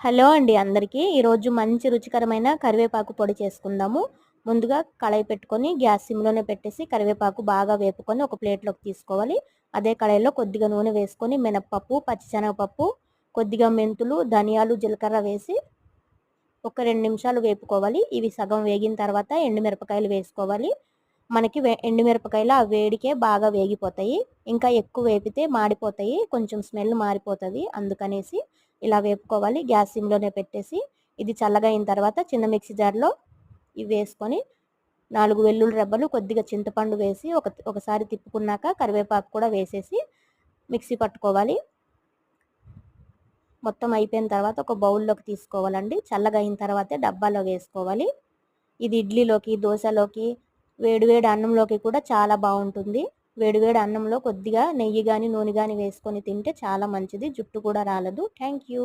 Hello అండి అందరికీ. ఈరోజు మంచి రుచికరమైన కరివేపాకు పొడి చేసుకుందాము. ముందుగా కళాయి పెట్టుకొని గ్యాస్ సిమ్‌లోనే పెట్టేసి కరివేపాకు బాగా వేపుకొని ఒక ప్లేట్‌లోకి తీసుకోవాలి. అదే కళాయిలో కొద్దిగా నూనె వేసుకొని మినపప్పు, పచ్చిశనగపప్పు, కొద్దిగా మెంతులు, ధనియాలు, జీలకర్ర వేసి ఒక 2 నిమిషాలు వేపుకోవాలి. ఇవి సగం వేగిన తర్వాత ఎండుమిరపకాయలు వేసుకోవాలి. మనకి ఎండుమిరపకాయలు ఆ వేడికే బాగా వేగిపోతాయి. ఇంకా ఎక్కువ వేపితే మాడిపోతాయి. కొంచెం స్మెల్ మారిపోతది. అందుకనేసి ఇలా వేపుకోవాలి. గ్యాస్ సిమ్‌లోనే పెట్టేసి ఇది చల్లగా అయిన తర్వాత చిన్న మిక్సీ జార్‌లో ఇవి వేసుకొని 4 వెల్లుల్లి రెబ్బలు, కొద్దిగా చింతపండు వేసి ఒకసారి తిప్పుకున్నాక కరివేపాకు కూడా వేసేసి మిక్సీ పట్టుకోవాలి. మొత్తం అయిపోయిన తర్వాత ఒక బౌల్లోకి తీసుకోవాలండి. చల్లగా అయిన తర్వాతే డబ్బాలో వేసుకోవాలి. ఇది ఇడ్లీలోకి, దోశలోకి, వేడివేడి అన్నంలోకి కూడా చాలా బాగుంటుంది. వేడివేడి అన్నంలో కొద్దిగా నెయ్యి గాని, నూనె గాని వేసుకొని తింటే చాలా మంచిది. జుట్టు కూడా రాలదు. Thank you.